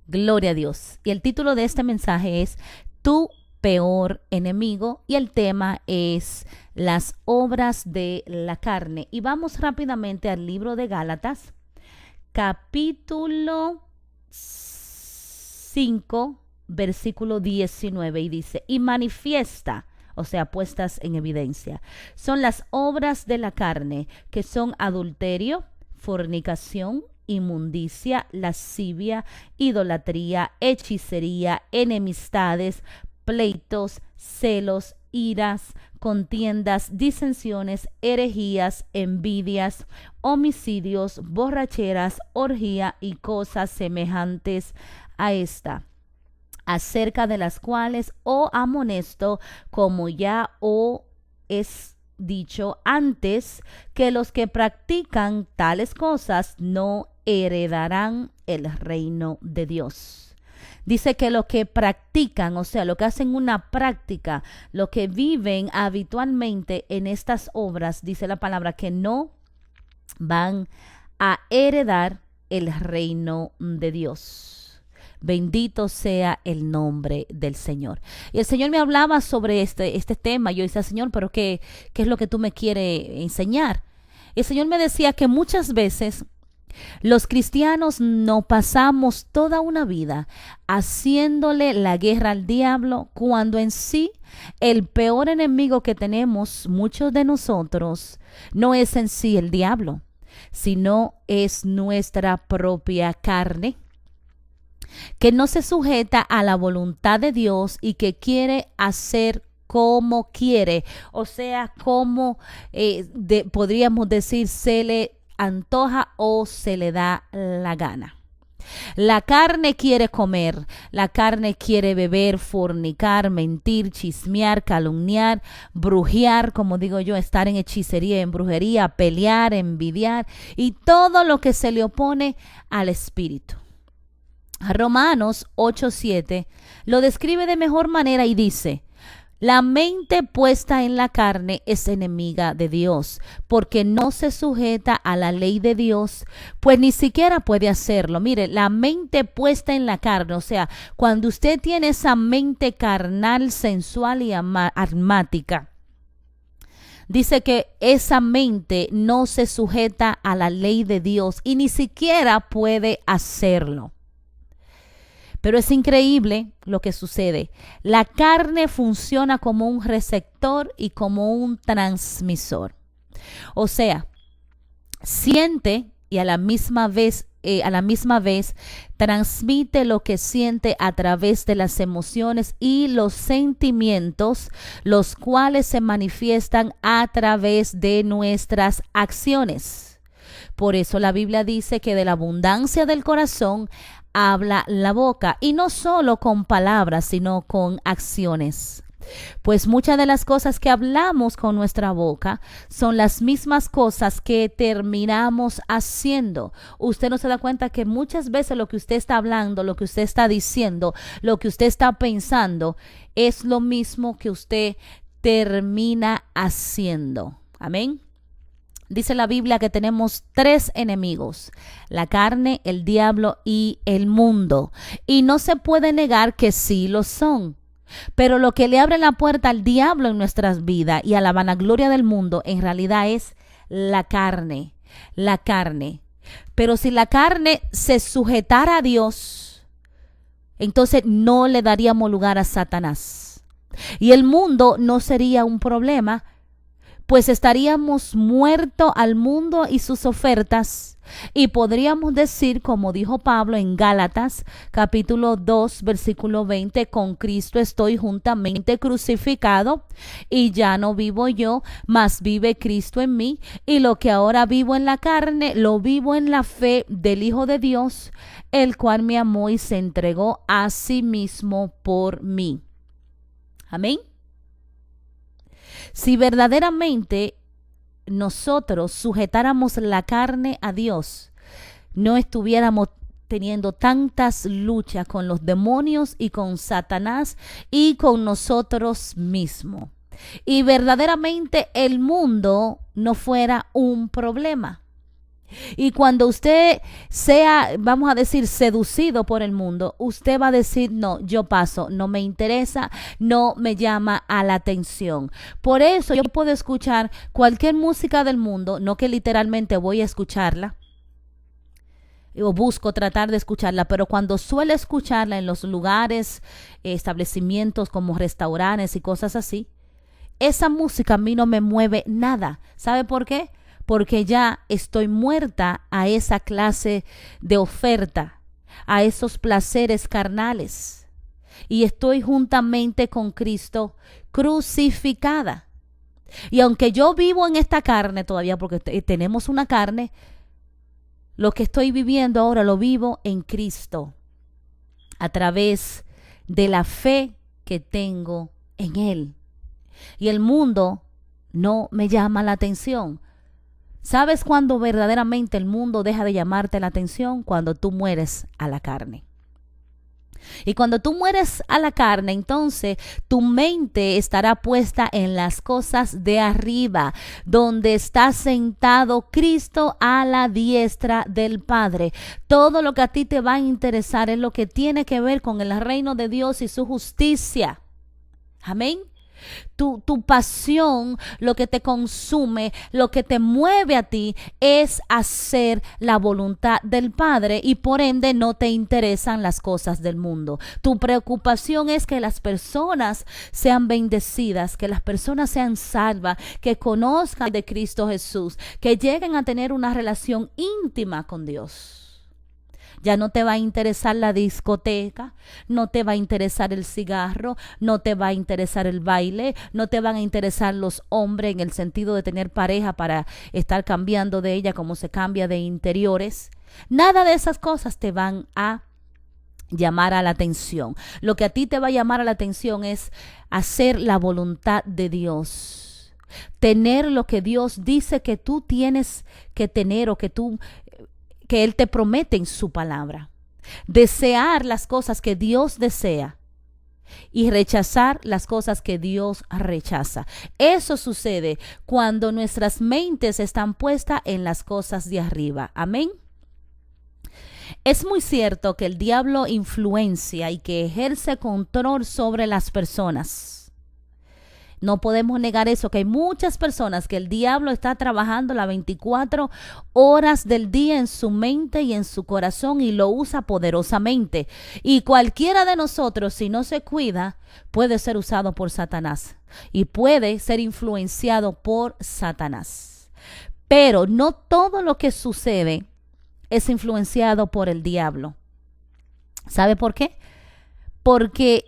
Gloria a Dios. Y el título de este mensaje es Tu peor enemigo y el tema es las obras de la carne. Y vamos rápidamente al libro de Gálatas, capítulo 5, versículo 19 y dice, y manifiesta, o sea, puestas en evidencia, son las obras de la carne, que son adulterio, fornicación, inmundicia, lascivia, idolatría, hechicería, enemistades, pleitos, celos, iras, contiendas, disensiones, herejías, envidias, homicidios, borracheras, orgía y cosas semejantes a esta, acerca de las cuales os amonesto, como ya os es dicho antes, que los que practican tales cosas no heredarán el reino de Dios. Dice que lo que practican, o sea, lo que hacen una práctica, lo que viven habitualmente en estas obras, dice la palabra, que no van a heredar el reino de Dios. Bendito sea el nombre del Señor. Y el Señor me hablaba sobre este tema. Yo decía, Señor, pero ¿qué es lo que tú me quieres enseñar? Y el Señor me decía que muchas veces los cristianos no pasamos toda una vida haciéndole la guerra al diablo, cuando en sí el peor enemigo que tenemos muchos de nosotros no es en sí el diablo, sino es nuestra propia carne, que no se sujeta a la voluntad de Dios y que quiere hacer como quiere, o sea, como podríamos decir, se le antoja o se le da la gana. La carne quiere comer, la carne quiere beber, fornicar, mentir, chismear, calumniar, brujear, como digo yo, estar en hechicería, en brujería, pelear, envidiar y todo lo que se le opone al espíritu. Romanos 8:7 lo describe de mejor manera y dice, la mente puesta en la carne es enemiga de Dios, porque no se sujeta a la ley de Dios, pues ni siquiera puede hacerlo. Mire, la mente puesta en la carne, o sea, cuando usted tiene esa mente carnal, sensual y armática, dice que esa mente no se sujeta a la ley de Dios y ni siquiera puede hacerlo. Pero es increíble lo que sucede. La carne funciona como un receptor y como un transmisor. O sea, siente y a la misma vez transmite lo que siente a través de las emociones y los sentimientos, los cuales se manifiestan a través de nuestras acciones. Por eso la Biblia dice que de la abundancia del corazón habla la boca, y no solo con palabras, sino con acciones. Pues muchas de las cosas que hablamos con nuestra boca son las mismas cosas que terminamos haciendo. Usted no se da cuenta que muchas veces lo que usted está hablando, lo que usted está diciendo, lo que usted está pensando, es lo mismo que usted termina haciendo. Amén. Dice la Biblia que tenemos 3 enemigos, la carne, el diablo y el mundo. Y no se puede negar que sí lo son. Pero lo que le abre la puerta al diablo en nuestras vidas y a la vanagloria del mundo en realidad es la carne. La carne. Pero si la carne se sujetara a Dios, entonces no le daríamos lugar a Satanás. Y el mundo no sería un problema, pues estaríamos muertos al mundo y sus ofertas, y podríamos decir, como dijo Pablo en Gálatas capítulo 2 versículo 20, con Cristo estoy juntamente crucificado, y ya no vivo yo, mas vive Cristo en mí, y lo que ahora vivo en la carne, lo vivo en la fe del Hijo de Dios, el cual me amó y se entregó a sí mismo por mí. Amén. Si verdaderamente nosotros sujetáramos la carne a Dios, no estuviéramos teniendo tantas luchas con los demonios y con Satanás y con nosotros mismos. Y verdaderamente el mundo no fuera un problema. Y cuando usted sea, vamos a decir, seducido por el mundo, usted va a decir, no, yo paso, no me interesa, no me llama a la atención. Por eso yo puedo escuchar cualquier música del mundo, no que literalmente voy a escucharla, o busco tratar de escucharla, pero cuando suelo escucharla en los lugares, establecimientos como restaurantes y cosas así, esa música a mí no me mueve nada. ¿Sabe por qué? Porque ya estoy muerta a esa clase de oferta, a esos placeres carnales. Y estoy juntamente con Cristo crucificada. Y aunque yo vivo en esta carne todavía, porque tenemos una carne, lo que estoy viviendo ahora lo vivo en Cristo, a través de la fe que tengo en Él. Y el mundo no me llama la atención. ¿Sabes cuándo verdaderamente el mundo deja de llamarte la atención? Cuando tú mueres a la carne. Y cuando tú mueres a la carne, entonces tu mente estará puesta en las cosas de arriba, donde está sentado Cristo a la diestra del Padre. Todo lo que a ti te va a interesar es lo que tiene que ver con el reino de Dios y su justicia. Amén. Tu pasión, lo que te consume, lo que te mueve a ti es hacer la voluntad del Padre, y por ende no te interesan las cosas del mundo. Tu preocupación es que las personas sean bendecidas, que las personas sean salvas, que conozcan de Cristo Jesús, que lleguen a tener una relación íntima con Dios. Ya no te va a interesar la discoteca, no te va a interesar el cigarro, no te va a interesar el baile, no te van a interesar los hombres en el sentido de tener pareja para estar cambiando de ella como se cambia de interiores. Nada de esas cosas te van a llamar a la atención. Lo que a ti te va a llamar a la atención es hacer la voluntad de Dios. Tener lo que Dios dice que tú tienes que tener, o que Él te promete en su palabra. Desear las cosas que Dios desea y rechazar las cosas que Dios rechaza. Eso sucede cuando nuestras mentes están puestas en las cosas de arriba. Amén. Es muy cierto que el diablo influencia y que ejerce control sobre las personas. No podemos negar eso, que hay muchas personas que el diablo está trabajando las 24 horas del día en su mente y en su corazón, y lo usa poderosamente. Y cualquiera de nosotros, si no se cuida, puede ser usado por Satanás y puede ser influenciado por Satanás. Pero no todo lo que sucede es influenciado por el diablo. ¿Sabe por qué? Porque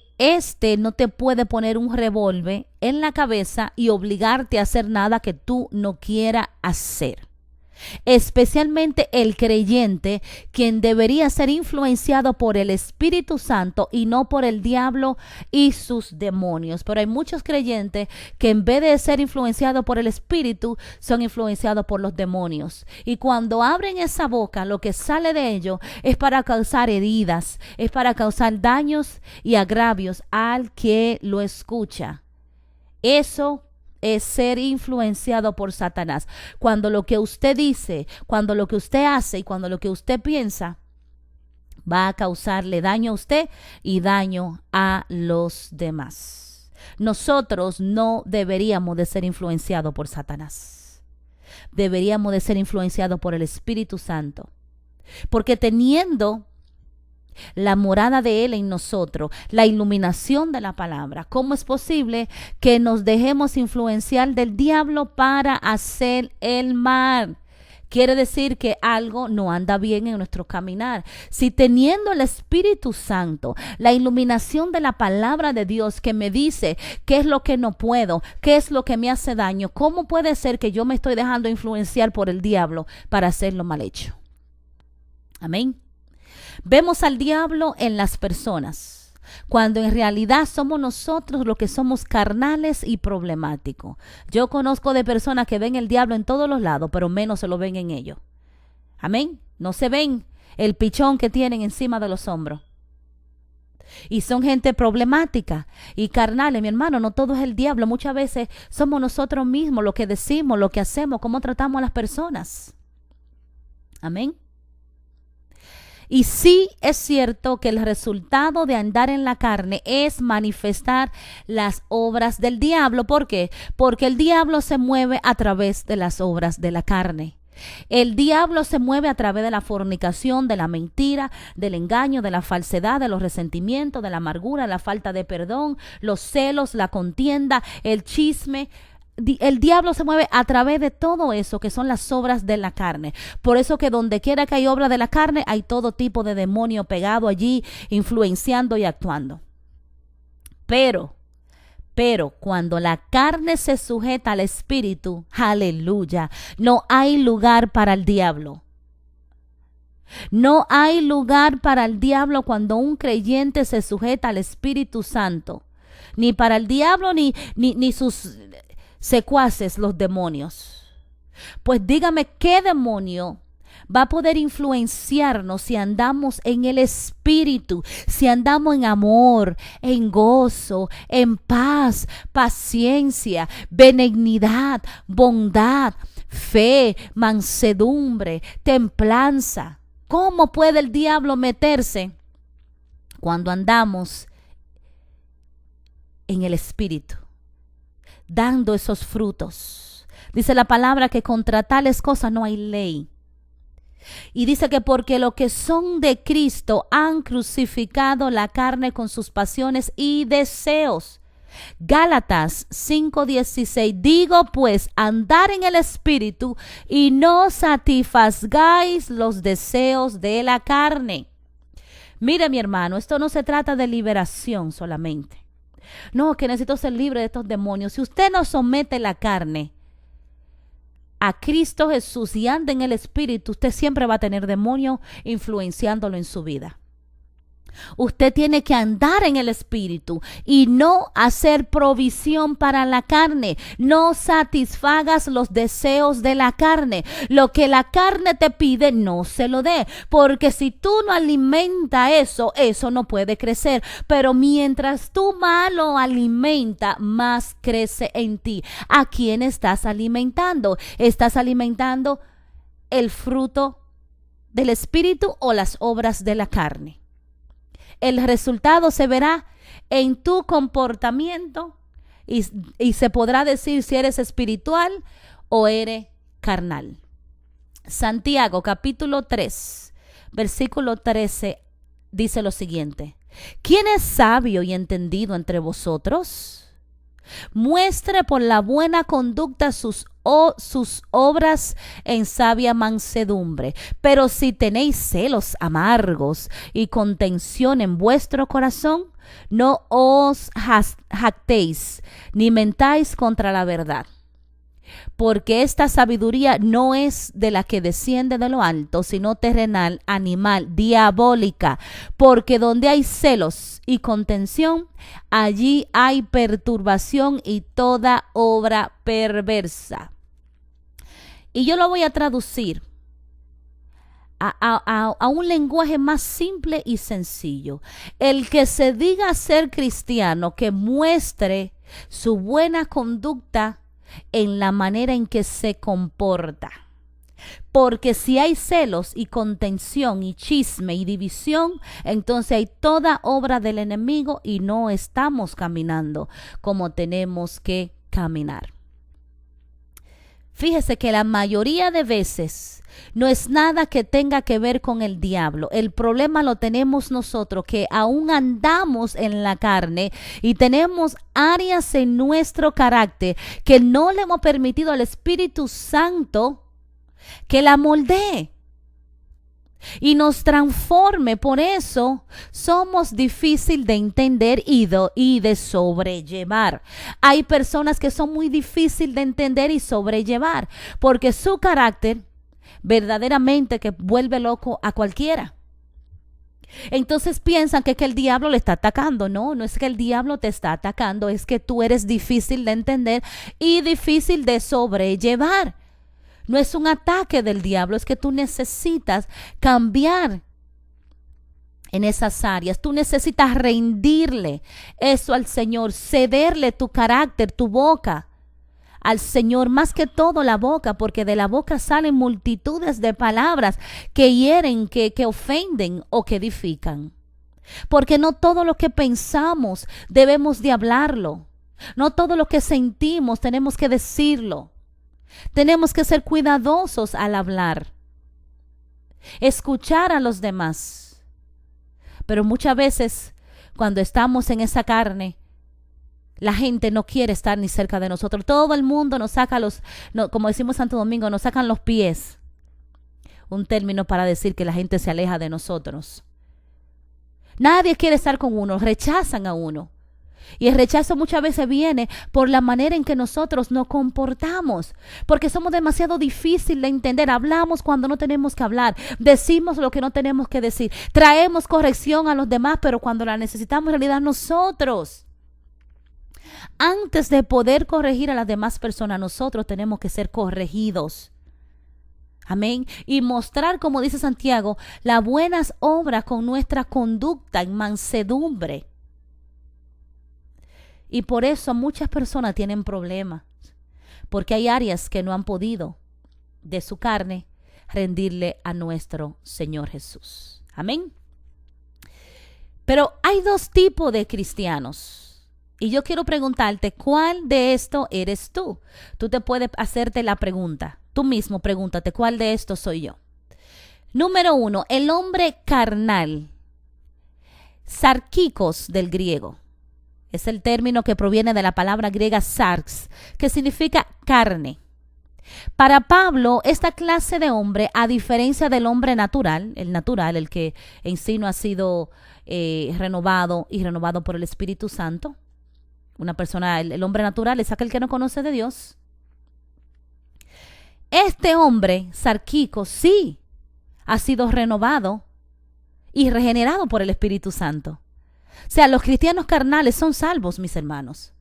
no te puede poner un revólver en la cabeza y obligarte a hacer nada que tú no quieras hacer. Especialmente el creyente, quien debería ser influenciado por el Espíritu Santo y no por el diablo y sus demonios. Pero hay muchos creyentes que en vez de ser influenciados por el Espíritu, son influenciados por los demonios. Y cuando abren esa boca, lo que sale de ellos es para causar heridas, es para causar daños y agravios al que lo escucha. Eso es ser influenciado por Satanás. Cuando lo que usted dice, cuando lo que usted hace y cuando lo que usted piensa va a causarle daño a usted y daño a los demás. Nosotros no deberíamos de ser influenciados por Satanás. Deberíamos de ser influenciados por el Espíritu Santo. Porque teniendo la morada de Él en nosotros, la iluminación de la palabra, ¿cómo es posible que nos dejemos influenciar del diablo para hacer el mal? Quiere decir que algo no anda bien en nuestro caminar. Si teniendo el Espíritu Santo, la iluminación de la palabra de Dios que me dice qué es lo que no puedo, qué es lo que me hace daño, ¿cómo puede ser que yo me estoy dejando influenciar por el diablo para hacer lo mal hecho? Amén. Vemos al diablo en las personas, cuando en realidad somos nosotros los que somos carnales y problemáticos. Yo conozco de personas que ven el diablo en todos los lados, pero menos se lo ven en ellos. Amén. No se ven el pichón que tienen encima de los hombros. Y son gente problemática y carnales. Mi hermano, no todo es el diablo. Muchas veces somos nosotros mismos, lo que decimos, lo que hacemos, cómo tratamos a las personas. Amén. Y sí es cierto que el resultado de andar en la carne es manifestar las obras del diablo. ¿Por qué? Porque el diablo se mueve a través de las obras de la carne. El diablo se mueve a través de la fornicación, de la mentira, del engaño, de la falsedad, de los resentimientos, de la amargura, la falta de perdón, los celos, la contienda, el chisme. El diablo se mueve a través de todo eso que son las obras de la carne. Por eso que donde quiera que hay obra de la carne, hay todo tipo de demonio pegado allí, influenciando y actuando. Pero cuando la carne se sujeta al espíritu, aleluya, no hay lugar para el diablo. No hay lugar para el diablo cuando un creyente se sujeta al Espíritu Santo. Ni para el diablo ni sus secuaces, los demonios. Pues dígame, ¿qué demonio va a poder influenciarnos si andamos en el Espíritu, si andamos en amor, en gozo, en paz, paciencia, benignidad, bondad, fe, mansedumbre, templanza? ¿Cómo puede el diablo meterse cuando andamos en el Espíritu, dando esos frutos? Dice la palabra que contra tales cosas no hay ley. Y dice que porque los que son de Cristo han crucificado la carne con sus pasiones y deseos. Gálatas 5:16. Digo pues, andar en el Espíritu y no satisfagáis los deseos de la carne. Mire, mi hermano, esto no se trata de liberación solamente. No, que necesito ser libre de estos demonios. Si usted no somete la carne a Cristo Jesús y anda en el Espíritu, usted siempre va a tener demonios influenciándolo en su vida. Usted tiene que andar en el Espíritu y no hacer provisión para la carne. No satisfagas los deseos de la carne. Lo que la carne te pide, no se lo dé. Porque si tú no alimentas eso no puede crecer. Pero mientras tú más lo alimentas, más crece en ti. ¿A quién estás alimentando? ¿Estás alimentando el fruto del Espíritu o las obras de la carne? El resultado se verá en tu comportamiento y se podrá decir si eres espiritual o eres carnal. Santiago capítulo 3, versículo 13 dice lo siguiente: ¿quién es sabio y entendido entre vosotros? Muestre por la buena conducta sus obras en sabia mansedumbre. Pero si tenéis celos amargos y contención en vuestro corazón, no os jactéis ni mentáis contra la verdad. Porque esta sabiduría no es de la que desciende de lo alto, sino terrenal, animal, diabólica. Porque donde hay celos y contención, allí hay perturbación y toda obra perversa. Y yo lo voy a traducir a un lenguaje más simple y sencillo. El que se diga ser cristiano, que muestre su buena conducta en la manera en que se comporta. Porque si hay celos y contención y chisme y división, entonces hay toda obra del enemigo y no estamos caminando como tenemos que caminar. Fíjese que la mayoría de veces no es nada que tenga que ver con el diablo. El problema lo tenemos nosotros, que aún andamos en la carne y tenemos áreas en nuestro carácter que no le hemos permitido al Espíritu Santo que la moldee y nos transforme. Por eso somos difícil de entender y de sobrellevar. Hay personas que son muy difícil de entender y sobrellevar porque su carácter verdaderamente que vuelve loco a cualquiera. Entonces piensan que el diablo le está atacando. No es que el diablo te está atacando, es que tú eres difícil de entender y difícil de sobrellevar. No es un ataque del diablo, es que tú necesitas cambiar en esas áreas. Tú necesitas rendirle eso al Señor, cederle tu carácter, tu boca al Señor más que todo la boca, porque de la boca salen multitudes de palabras que hieren, que ofenden o que edifican. Porque no todo lo que pensamos debemos de hablarlo. No todo lo que sentimos tenemos que decirlo. Tenemos que ser cuidadosos al hablar. Escuchar a los demás. Pero muchas veces cuando estamos en esa carne, la gente no quiere estar ni cerca de nosotros. Todo el mundo nos saca como decimos Santo Domingo, nos sacan los pies. Un término para decir que la gente se aleja de nosotros. Nadie quiere estar con uno, rechazan a uno. Y el rechazo muchas veces viene por la manera en que nosotros nos comportamos, porque somos demasiado difíciles de entender. Hablamos cuando no tenemos que hablar, decimos lo que no tenemos que decir, traemos corrección a los demás, pero cuando la necesitamos en realidad nosotros. Antes de poder corregir a las demás personas, nosotros tenemos que ser corregidos. Amén. Y mostrar, como dice Santiago, las buenas obras con nuestra conducta en mansedumbre. Y por eso muchas personas tienen problemas, porque hay áreas que no han podido de su carne rendirle a nuestro Señor Jesús. Amén. Pero hay dos tipos de cristianos. Y yo quiero preguntarte, ¿cuál de esto eres tú? Tú te puedes hacerte la pregunta. Tú mismo pregúntate, ¿cuál de estos soy yo? Número 1, el hombre carnal. Sarkikos del griego. Es el término que proviene de la palabra griega sarx, que significa carne. Para Pablo, esta clase de hombre, a diferencia del hombre natural, el que en sí no ha sido renovado por el Espíritu Santo. Una persona, el hombre natural es aquel que no conoce de Dios. Este hombre, Sarkikos, sí ha sido renovado y regenerado por el Espíritu Santo. O sea, los cristianos carnales son salvos, mis hermanos,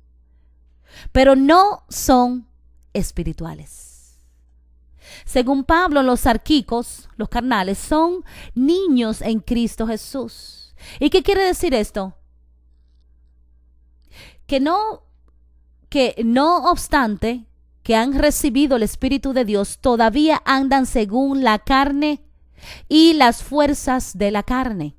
pero no son espirituales. Según Pablo, los sarkikos, los carnales, son niños en Cristo Jesús. ¿Y qué quiere decir esto? Que no obstante que han recibido el Espíritu de Dios, todavía andan según la carne y las fuerzas de la carne.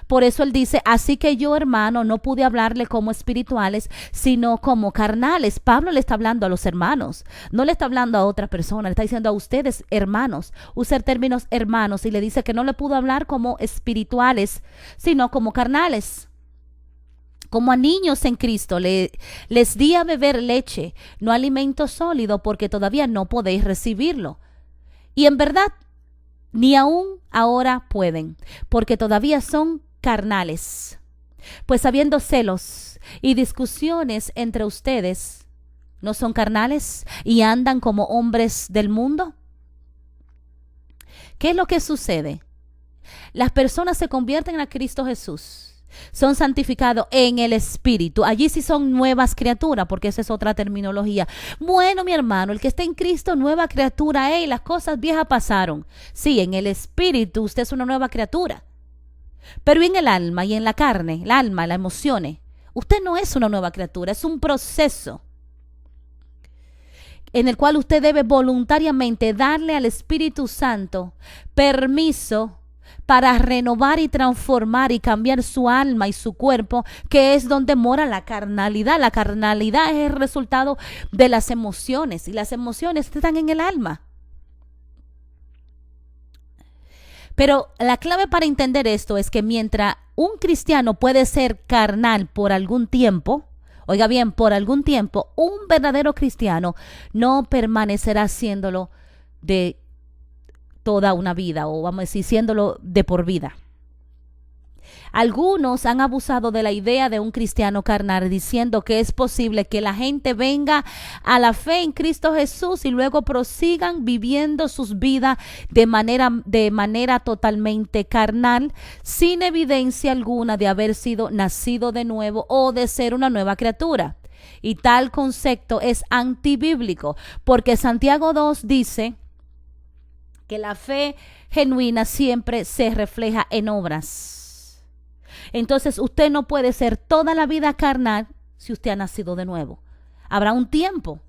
Por eso él dice, así que yo, hermano, no pude hablarle como espirituales, sino como carnales. Pablo le está hablando a los hermanos, no le está hablando a otra persona, le está diciendo a ustedes, hermanos. Usa el término hermanos y le dice que no le pudo hablar como espirituales, sino como carnales. Como a niños en Cristo, les di a beber leche, no alimento sólido, porque todavía no podéis recibirlo. Y en verdad, ni aún ahora pueden, porque todavía son carnales. Pues habiendo celos y discusiones entre ustedes, ¿no son carnales y andan como hombres del mundo? ¿Qué es lo que sucede? Las personas se convierten a Cristo Jesús. Son santificados en el Espíritu. Allí sí son nuevas criaturas, porque esa es otra terminología. Bueno, mi hermano, el que está en Cristo, nueva criatura. Las cosas viejas pasaron. Sí, en el Espíritu usted es una nueva criatura. Pero en el alma y en la carne, el alma, las emociones, usted no es una nueva criatura, es un proceso en el cual usted debe voluntariamente darle al Espíritu Santo permiso para renovar y transformar y cambiar su alma y su cuerpo, que es donde mora la carnalidad. La carnalidad es el resultado de las emociones, y las emociones están en el alma. Pero la clave para entender esto es que mientras un cristiano puede ser carnal por algún tiempo, oiga bien, por algún tiempo, un verdadero cristiano no permanecerá siéndolo de toda una vida, o vamos a decir, siéndolo de por vida. Algunos han abusado de la idea de un cristiano carnal, diciendo que es posible que la gente venga a la fe en Cristo Jesús y luego prosigan viviendo sus vidas de manera totalmente carnal, sin evidencia alguna de haber sido nacido de nuevo o de ser una nueva criatura. Y tal concepto es antibíblico, porque Santiago 2 dice que la fe genuina siempre se refleja en obras. Entonces usted no puede ser toda la vida carnal si usted ha nacido de nuevo. Habrá un tiempo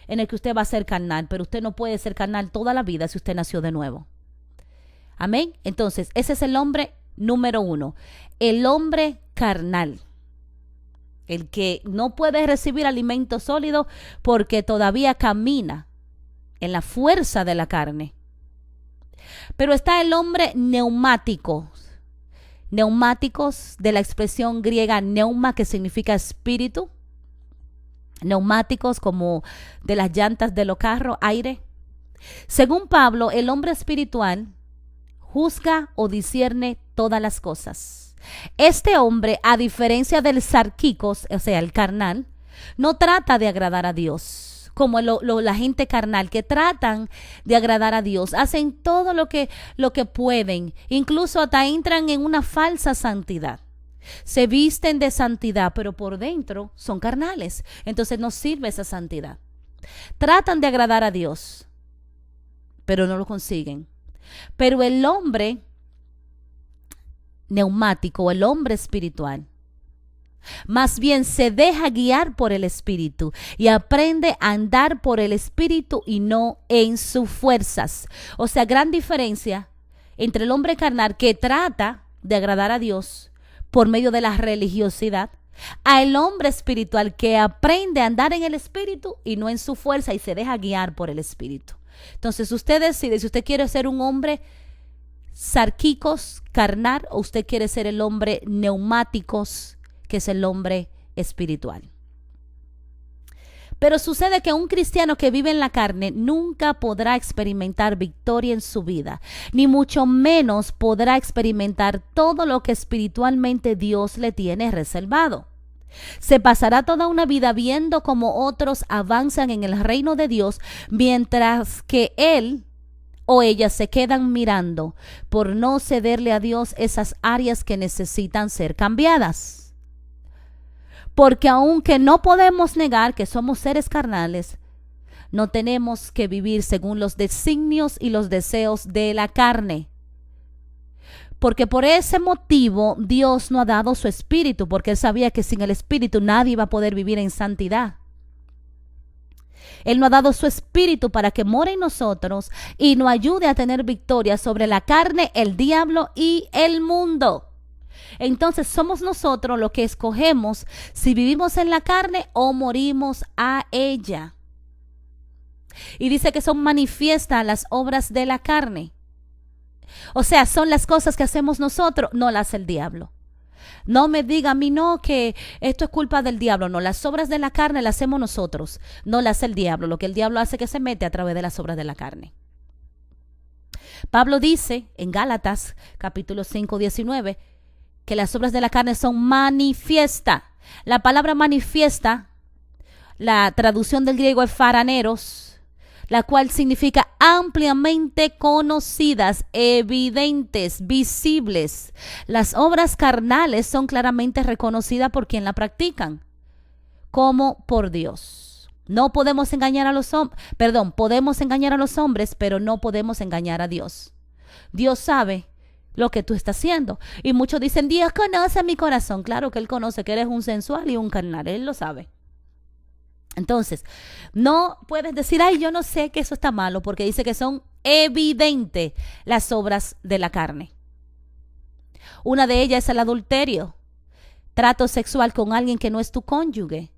en el que usted va a ser carnal, pero usted no puede ser carnal toda la vida si usted nació de nuevo. Amén. Entonces, ese es el hombre número 1. El hombre carnal. El que no puede recibir alimento sólido porque todavía camina en la fuerza de la carne. Pero está el hombre neumático. Neumáticos, de la expresión griega neuma, que significa espíritu. Neumáticos, como de las llantas de los carros, aire. Según Pablo, el hombre espiritual juzga o discierne todas las cosas. Este hombre, a diferencia del sarquicos, o sea, el carnal, no trata de agradar a Dios, como la gente carnal que tratan de agradar a Dios. Hacen todo lo que pueden, incluso hasta entran en una falsa santidad. Se visten de santidad, pero por dentro son carnales. Entonces no sirve esa santidad. Tratan de agradar a Dios, pero no lo consiguen. Pero el hombre neumático, el hombre espiritual, más bien se deja guiar por el Espíritu y aprende a andar por el Espíritu y no en sus fuerzas. O sea, gran diferencia entre el hombre carnal que trata de agradar a Dios por medio de la religiosidad, a el hombre espiritual que aprende a andar en el Espíritu y no en su fuerza y se deja guiar por el Espíritu. Entonces usted decide si usted quiere ser un hombre sarquicos, carnal, o usted quiere ser el hombre neumáticos, que es el hombre espiritual. Pero sucede que un cristiano que vive en la carne nunca podrá experimentar victoria en su vida, ni mucho menos podrá experimentar todo lo que espiritualmente Dios le tiene reservado. Se pasará toda una vida viendo cómo otros avanzan en el reino de Dios, mientras que él o ella se quedan mirando por no cederle a Dios esas áreas que necesitan ser cambiadas. Porque aunque no podemos negar que somos seres carnales, no tenemos que vivir según los designios y los deseos de la carne. Porque por ese motivo Dios no ha dado su espíritu, porque Él sabía que sin el espíritu nadie iba a poder vivir en santidad. Él nos ha dado su espíritu para que more en nosotros y nos ayude a tener victoria sobre la carne, el diablo y el mundo. Entonces somos nosotros los que escogemos si vivimos en la carne o morimos a ella. Y dice que son manifiestas las obras de la carne. O sea, son las cosas que hacemos nosotros, no las hace el diablo. No me diga a mí no que esto es culpa del diablo. No, las obras de la carne las hacemos nosotros, no las hace el diablo. Lo que el diablo hace es que se mete a través de las obras de la carne. Pablo dice en Gálatas capítulo 5, 19 que las obras de la carne son manifiestas. La palabra manifiesta, la traducción del griego es faraneros, la cual significa ampliamente conocidas, evidentes, visibles. Las obras carnales son claramente reconocidas por quien la practican, como por Dios. No podemos engañar a los hombres, podemos engañar a los hombres, pero no podemos engañar a Dios. Dios sabe lo que tú estás haciendo. Y muchos dicen, Dios conoce mi corazón. Claro que Él conoce que eres un sensual y un carnal, Él lo sabe. Entonces, no puedes decir, ay, yo no sé que eso está malo, porque dice que son evidentes las obras de la carne. Una de ellas es el adulterio, trato sexual con alguien que no es tu cónyuge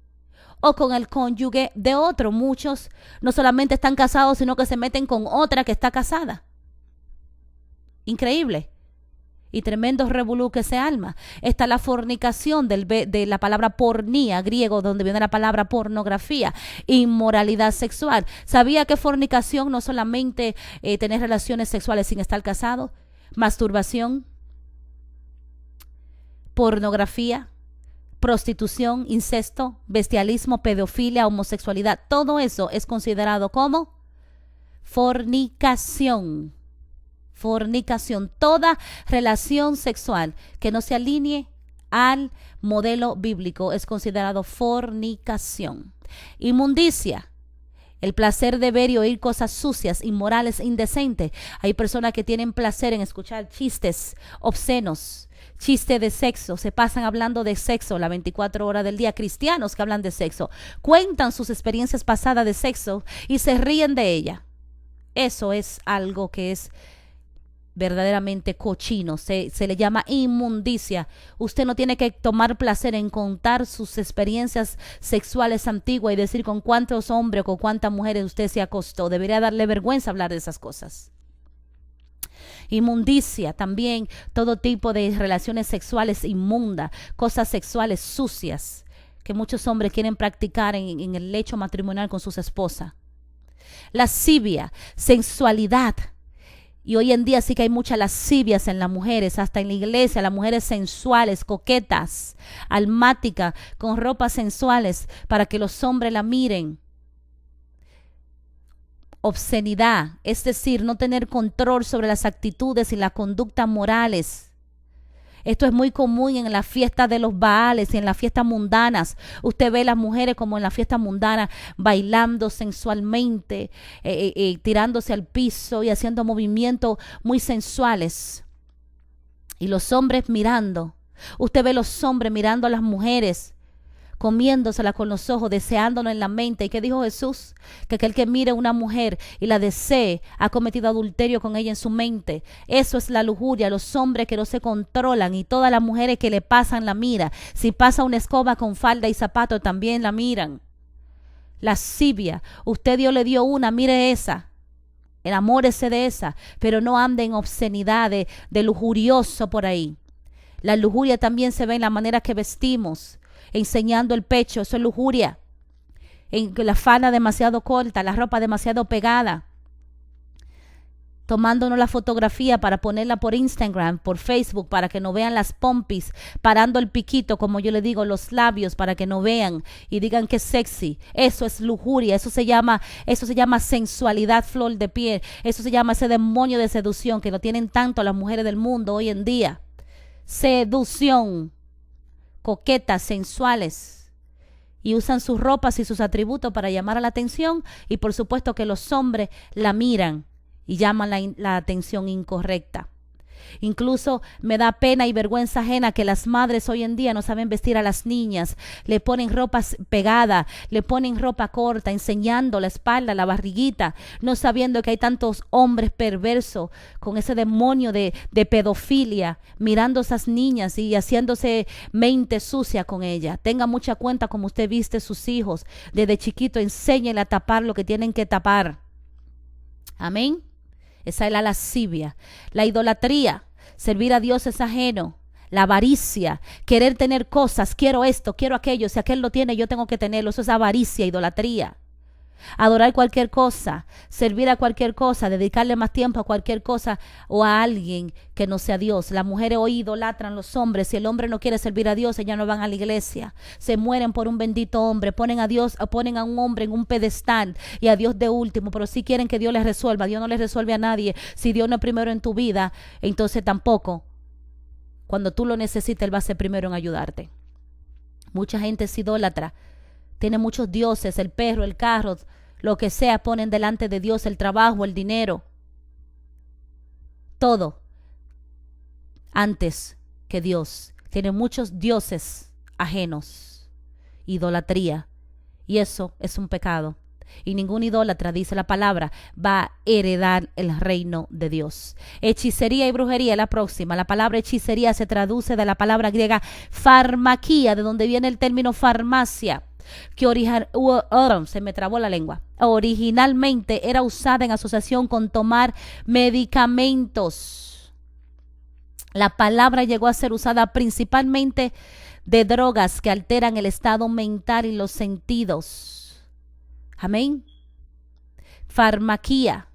o con el cónyuge de otro. Muchos no solamente están casados, sino que se meten con otra que está casada. Increíble. Y tremendo revolú que se arma. Está la fornicación de la palabra pornía, griego, donde viene la palabra pornografía, inmoralidad sexual. ¿Sabía que fornicación no solamente tener relaciones sexuales sin estar casado? Masturbación, pornografía, prostitución, incesto, bestialismo, pedofilia, homosexualidad. Todo eso es considerado como fornicación. Fornicación, toda relación sexual que no se alinee al modelo bíblico es considerado fornicación. Inmundicia, el placer de ver y oír cosas sucias, inmorales, indecentes. Hay personas que tienen placer en escuchar chistes obscenos, Chiste de sexo, se pasan hablando de sexo las 24 horas del día. Cristianos que hablan de sexo, cuentan sus experiencias pasadas de sexo y se ríen de ella. Eso es algo que es verdaderamente cochino, se le llama inmundicia. Usted no tiene que tomar placer en contar sus experiencias sexuales antiguas y decir con cuántos hombres o con cuántas mujeres usted se acostó. Debería darle vergüenza hablar de esas cosas. Inmundicia, también todo tipo de relaciones sexuales inmundas, cosas sexuales sucias que muchos hombres quieren practicar en el lecho matrimonial con sus esposas. Lascivia, sensualidad. Y hoy en día sí que hay muchas lascivias en las mujeres, hasta en la iglesia, las mujeres sensuales, coquetas, almáticas, con ropas sensuales para que los hombres la miren. Obscenidad, es decir, no tener control sobre las actitudes y las conductas morales. Esto es muy común en las fiestas de los Baales y en las fiestas mundanas. Usted ve a las mujeres como en las fiestas mundanas bailando sensualmente, tirándose al piso y haciendo movimientos muy sensuales. Y los hombres mirando. Usted ve a los hombres mirando a las mujeres, comiéndosela con los ojos, deseándola en la mente. ¿Y qué dijo Jesús? Que aquel que mire a una mujer y la desee ha cometido adulterio con ella en su mente. Eso es la lujuria, los hombres que no se controlan y todas las mujeres que le pasan la mira. Si pasa una escoba con falda y zapato también la miran. Lascivia, usted Dios le dio una, mire esa. Enamórese de esa, pero no ande en obscenidad de lujurioso por ahí. La lujuria también se ve en la manera que vestimos, enseñando el pecho, eso es lujuria. En la falda demasiado corta, la ropa demasiado pegada, tomándonos la fotografía para ponerla por Instagram, por Facebook, para que no vean las pompis, parando el piquito, como yo le digo, los labios, para que no vean y digan que es sexy. Eso es lujuria, eso se llama sensualidad flor de piel, eso se llama ese demonio de seducción que lo tienen tanto las mujeres del mundo hoy en día. Seducción, coquetas, sensuales, y usan sus ropas y sus atributos para llamar a la atención, y por supuesto que los hombres la miran y llaman la atención incorrecta. Incluso me da pena y vergüenza ajena que las madres hoy en día no saben vestir a las niñas, le ponen ropas pegadas, le ponen ropa corta, enseñando la espalda, la barriguita, no sabiendo que hay tantos hombres perversos con ese demonio de pedofilia, mirando a esas niñas y haciéndose mente sucia con ellas. Tenga mucha cuenta como usted viste a sus hijos, desde chiquito enséñele a tapar lo que tienen que tapar. Amén. Esa es la lascivia. La idolatría, servir a Dios es ajeno. La avaricia, querer tener cosas, quiero esto, quiero aquello, si aquel lo tiene yo tengo que tenerlo, eso es avaricia, idolatría. Adorar cualquier cosa, servir a cualquier cosa, dedicarle más tiempo a cualquier cosa o a alguien que no sea Dios. Las mujeres hoy idolatran a los hombres. Si el hombre no quiere servir a Dios, ellas no van a la iglesia. Se mueren por un bendito hombre. Ponen a un hombre en un pedestal y a Dios de último. Pero si quieren que Dios les resuelva, Dios no les resuelve a nadie. Si Dios no es primero en tu vida, entonces tampoco. Cuando tú lo necesites, Él va a ser primero en ayudarte. Mucha gente es idólatra. Tiene muchos dioses, el perro, el carro, lo que sea, ponen delante de Dios, el trabajo, el dinero. Todo antes que Dios. Tiene muchos dioses ajenos. Idolatría. Y eso es un pecado. Y ningún idólatra, dice la palabra, va a heredar el reino de Dios. Hechicería y brujería es la próxima. La palabra hechicería se traduce de la palabra griega farmaquía, de donde viene el término farmacia, que se me trabó la lengua. Originalmente era usada en asociación con tomar medicamentos. La palabra llegó a ser usada principalmente de drogas que alteran el estado mental y los sentidos. Amén. Farmaquía,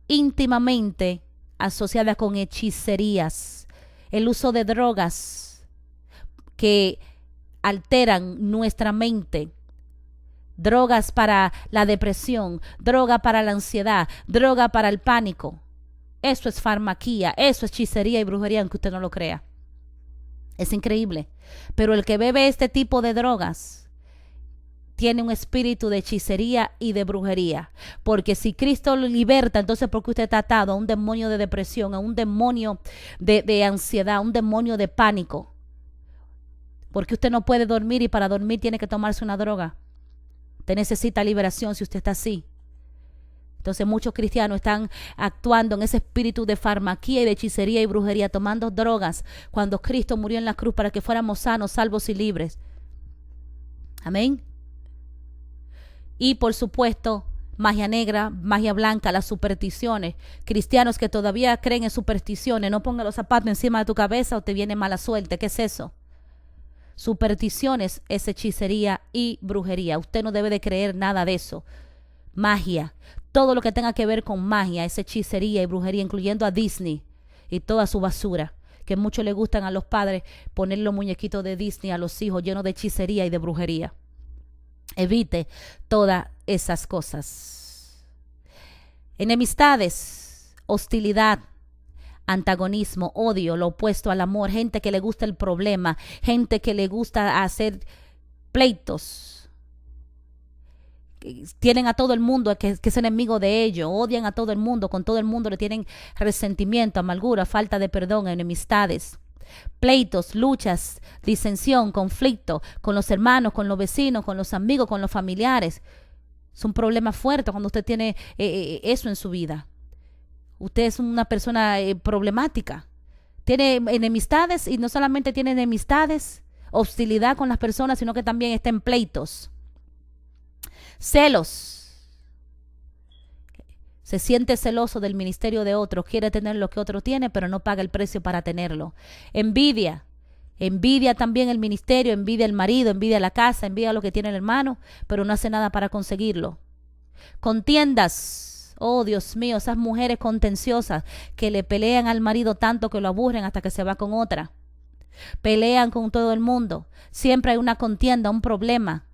íntimamente asociada con hechicerías, el uso de drogas que alteran nuestra mente, drogas para la depresión, droga para la ansiedad, droga para el pánico. Eso es farmaquía, eso es hechicería y brujería, aunque usted no lo crea. Es increíble. Pero el que bebe este tipo de drogas tiene un espíritu de hechicería y de brujería. Porque si Cristo lo liberta, entonces ¿por qué usted está atado a un demonio de depresión, a un demonio de ansiedad, a un demonio de pánico? Porque usted no puede dormir y para dormir tiene que tomarse una droga. Usted necesita liberación si usted está así. Entonces muchos cristianos están actuando en ese espíritu de farmaquía y de hechicería y brujería, tomando drogas cuando Cristo murió en la cruz para que fuéramos sanos, salvos y libres. Amén. Y por supuesto, magia negra, magia blanca, las supersticiones. Cristianos que todavía creen en supersticiones, no ponga los zapatos encima de tu cabeza o te viene mala suerte. ¿Qué es eso? Supersticiones es hechicería y brujería. Usted no debe de creer nada de eso. Magia, todo lo que tenga que ver con magia es hechicería y brujería, incluyendo a Disney y toda su basura, que mucho le gustan a los padres poner los muñequitos de Disney a los hijos llenos de hechicería y de brujería. Evite todas esas cosas. Enemistades, hostilidad, antagonismo, odio, lo opuesto al amor, gente que le gusta el problema, gente que le gusta hacer pleitos. Tienen a todo el mundo que es enemigo de ellos, odian a todo el mundo, con todo el mundo le tienen resentimiento, amargura, falta de perdón, enemistades, pleitos, luchas, disensión, conflicto con los hermanos, con los vecinos, con los amigos, con los familiares. Es un problema fuerte cuando usted tiene eso en su vida. Usted es una persona problemática. Tiene enemistades y no solamente tiene enemistades, hostilidad con las personas, sino que también está en pleitos. Celos. Se siente celoso del ministerio de otro, quiere tener lo que otro tiene, pero no paga el precio para tenerlo. Envidia. Envidia también el ministerio, envidia el marido, envidia la casa, envidia lo que tiene el hermano, pero no hace nada para conseguirlo. Contiendas. Oh, Dios mío, esas mujeres contenciosas que le pelean al marido tanto que lo aburren hasta que se va con otra. Pelean con todo el mundo. Siempre hay una contienda, un problema.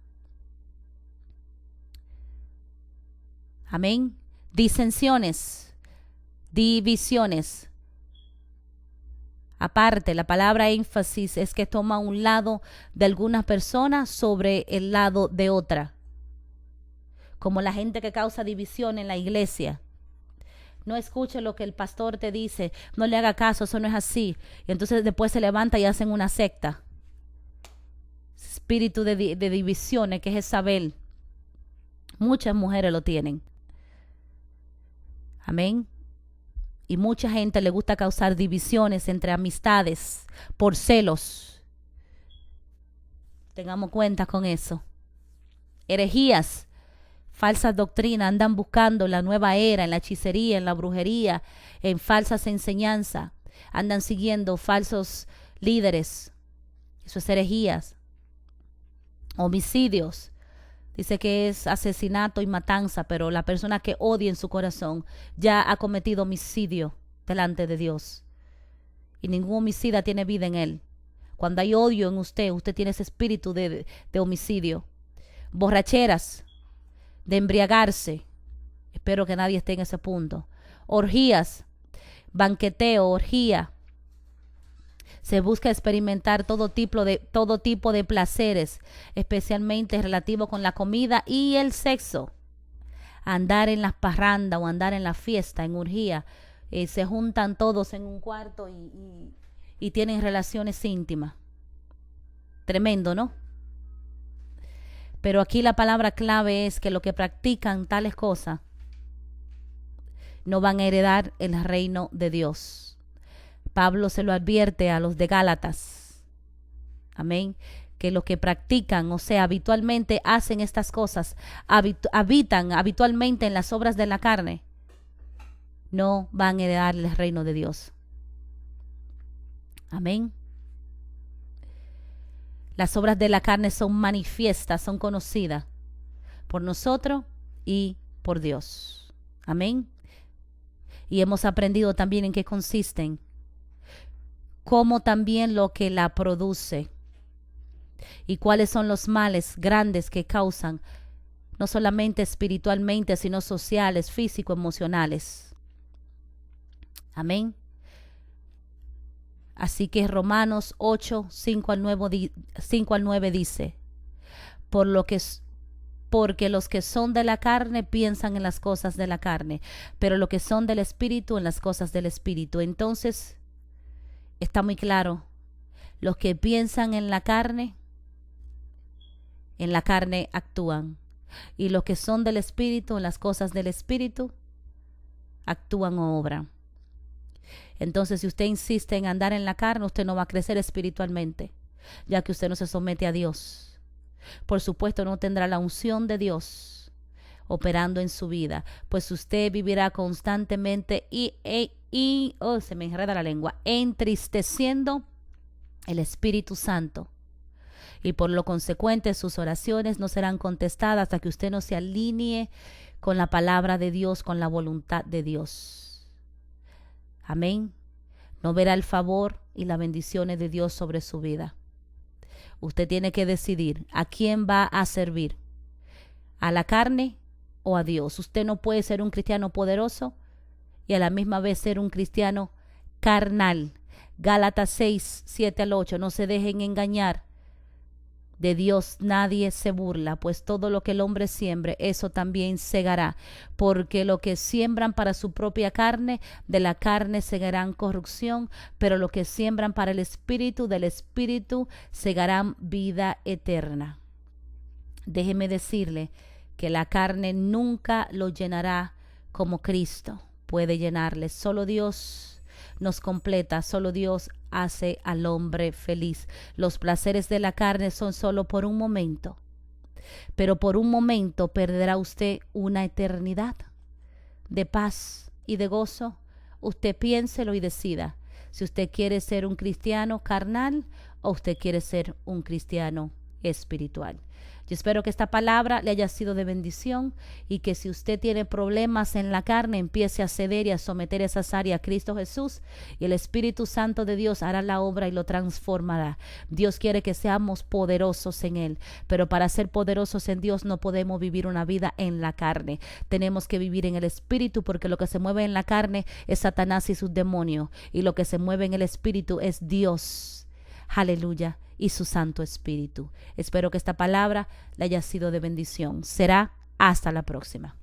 Amén. Disensiones, divisiones. Aparte, la palabra énfasis es que toma un lado de algunas personas sobre el lado de otra. Como la gente que causa división en la iglesia. No escuche lo que el pastor te dice, no le haga caso, eso no es así. Y entonces después se levanta y hacen una secta. Espíritu de divisiones, que es Jezabel. Muchas mujeres lo tienen. Amén. Y mucha gente le gusta causar divisiones entre amistades por celos. Tengamos cuenta con eso. Herejías, falsas doctrinas, andan buscando la nueva era en la hechicería, en la brujería, en falsas enseñanzas. Andan siguiendo falsos líderes. Eso es herejías. Homicidios. Dice que es asesinato y matanza, pero la persona que odia en su corazón ya ha cometido homicidio delante de Dios. Y ningún homicida tiene vida en él. Cuando hay odio en usted, usted tiene ese espíritu de homicidio. Borracheras, de embriagarse. Espero que nadie esté en ese punto. Orgías, banqueteo, orgía. Se busca experimentar todo tipo de placeres, especialmente relativo con la comida y el sexo. Andar en las parrandas o andar en la fiesta, en orgía. Se juntan todos en un cuarto y tienen relaciones íntimas. Tremendo, ¿no? Pero aquí la palabra clave es que los que practican tales cosas no van a heredar el reino de Dios. Pablo se lo advierte a los de Gálatas. Amén. Que los que practican, o sea, habitualmente hacen estas cosas, habitan habitualmente en las obras de la carne, no van a heredar el reino de Dios. Amén. Las obras de la carne son manifiestas, son conocidas por nosotros y por Dios. Amén. Y hemos aprendido también en qué consisten, como también lo que la produce y cuáles son los males grandes que causan, no solamente espiritualmente, sino sociales, físicos, emocionales. Amén. Así que Romanos 8, 5 al 9 dice, por lo que porque los que son de la carne piensan en las cosas de la carne, pero los que son del Espíritu en las cosas del Espíritu. Entonces, está muy claro, los que piensan en la carne actúan, y los que son del Espíritu en las cosas del Espíritu actúan o obran. Entonces, si usted insiste en andar en la carne, usted no va a crecer espiritualmente, ya que usted no se somete a Dios. Por supuesto, no tendrá la unción de Dios operando en su vida, pues usted vivirá constantemente se me enreda la lengua, entristeciendo el Espíritu Santo. Y por lo consecuente, sus oraciones no serán contestadas hasta que usted no se alinee con la palabra de Dios, con la voluntad de Dios. Amén. No verá el favor y las bendiciones de Dios sobre su vida. Usted tiene que decidir a quién va a servir, a la carne o a Dios. Usted no puede ser un cristiano poderoso y a la misma vez ser un cristiano carnal. Gálatas 6, 7 al 8. No se dejen engañar. De Dios nadie se burla, pues todo lo que el hombre siembre, eso también segará. Porque lo que siembran para su propia carne, de la carne segarán corrupción, pero lo que siembran para el Espíritu, del Espíritu segarán vida eterna. Déjeme decirle que la carne nunca lo llenará como Cristo puede llenarle. Solo Dios nos completa, solo Dios hace al hombre feliz. Los placeres de la carne son solo por un momento, pero por un momento perderá usted una eternidad de paz y de gozo. Usted piénselo y decida si usted quiere ser un cristiano carnal o usted quiere ser un cristiano espiritual. Yo espero que esta palabra le haya sido de bendición y que si usted tiene problemas en la carne, empiece a ceder y a someter esas áreas a Cristo Jesús, y el Espíritu Santo de Dios hará la obra y lo transformará. Dios quiere que seamos poderosos en Él, pero para ser poderosos en Dios no podemos vivir una vida en la carne. Tenemos que vivir en el Espíritu, porque lo que se mueve en la carne es Satanás y sus demonios, y lo que se mueve en el Espíritu es Dios. Aleluya. Y su Santo Espíritu. Espero que esta palabra le haya sido de bendición. Será hasta la próxima.